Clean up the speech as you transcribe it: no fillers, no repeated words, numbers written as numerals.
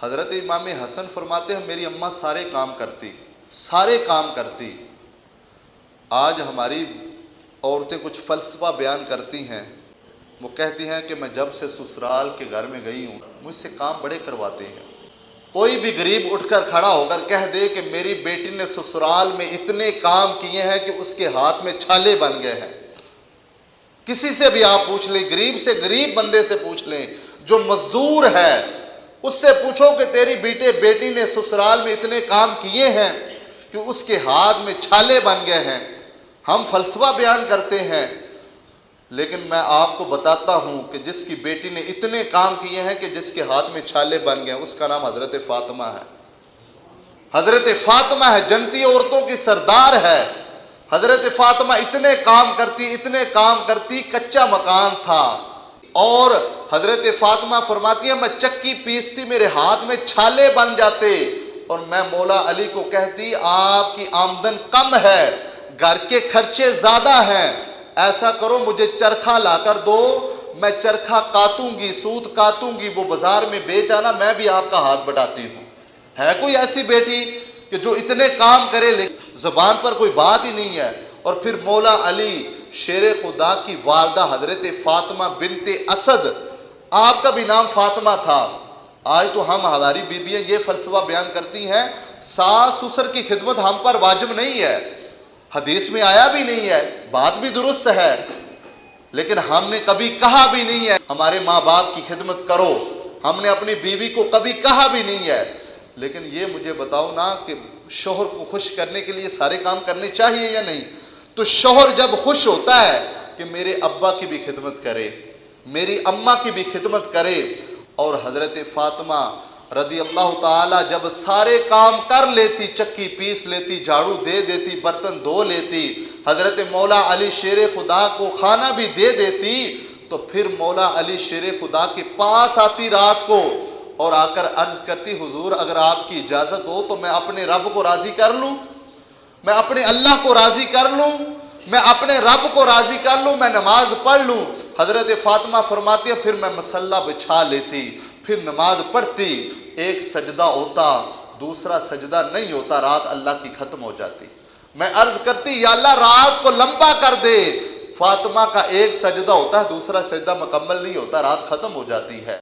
हज़रत इमाम हसन फरमाते हैं मेरी अम्मा सारे काम करती। आज हमारी औरतें कुछ फ़लसफ़ा बयान करती हैं। वो कहती हैं कि मैं जब से ससुराल के घर में गई हूँ मुझसे काम बड़े करवाते हैं। कोई भी गरीब उठकर खड़ा होकर कह दे कि मेरी बेटी ने ससुराल में इतने काम किए हैं कि उसके हाथ में छाले बन गए हैं। किसी से भी आप पूछ लें, गरीब से गरीब बंदे से पूछ लें, जो मजदूर है उससे पूछो कि तेरी बेटी ने ससुराल में इतने काम किए हैं कि उसके हाथ में छाले बन गए हैं। हम फ़लसफ़ा बयान करते हैं, लेकिन मैं आपको बताता हूं कि जिसकी बेटी ने इतने काम किए हैं कि जिसके हाथ में छाले बन गए, उसका नाम हज़रत फ़ातिमा है। हज़रत फ़ातिमा है, जन्नती औरतों की सरदार है। हज़रत फ़ातिमा इतने काम करती, कच्चा मकान था और हज़रत फ़ातिमा फरमाती है मैं चक्की पीसती, मेरे हाथ में छाले बन जाते और मैं मौला अली को कहती आपकी आमदन कम है, घर के खर्चे ज़्यादा हैं, ऐसा करो मुझे चरखा लाकर दो, मैं चरखा काटूंगी, सूत काटूंगी, वो बाजार में बेच आना, मैं भी आपका हाथ बढ़ाती हूँ। है कोई ऐसी बेटी कि जो इतने काम करे लेकिन ज़बान पर कोई बात ही नहीं है। और फिर मौला अली शेर खुदा की वालदा हज़रत फ़ातिमा बिनते असद, आपका भी नाम फ़ातिमा था। आज तो हमारी बीबियाँ ये फ़लसफ़ा बयान करती हैं सास ससुर की खिदमत हम पर वाजिब नहीं है, हदीस में आया भी नहीं है, बात भी दुरुस्त है, लेकिन हमने कभी कहा भी नहीं है हमारे माँ बाप की खिदमत करो, हमने अपनी बीवी को कभी कहा भी नहीं है। लेकिन ये मुझे बताओ ना कि शोहर को खुश करने के लिए सारे काम करने चाहिए या नहीं? तो शोहर जब खुश होता है कि मेरे अब्बा की भी खिदमत करे, मेरी अम्मा की भी खिदमत करे। और हज़रत फ़ातिमा रज़ी अल्लाह ताला जब सारे काम कर लेती, चक्की पीस लेती, झाड़ू दे देती, बर्तन धो लेती, हज़रत मौला अली शेर खुदा को खाना भी दे देती, तो फिर मौला अली शेर खुदा के पास आती रात को और आकर अर्ज़ करती हुजूर अगर आपकी इजाज़त हो तो मैं अपने रब को राज़ी कर लूँ, मैं अपने अल्लाह को राज़ी कर लूँ, मैं अपने रब को राज़ी कर लूँ, मैं नमाज पढ़ लूँ। हज़रत फ़ातिमा फरमाती है फिर मैं मसल्ला बिछा लेती, फिर नमाज पढ़ती, एक सजदा होता, दूसरा सजदा नहीं होता, रात अल्लाह की ख़त्म हो जाती। मैं अर्ज़ करती या अल्लाह रात को लंबा कर दे, फ़ातिमा का एक सजदा होता है, दूसरा सजदा मुकम्मल नहीं होता, रात ख़त्म हो जाती है।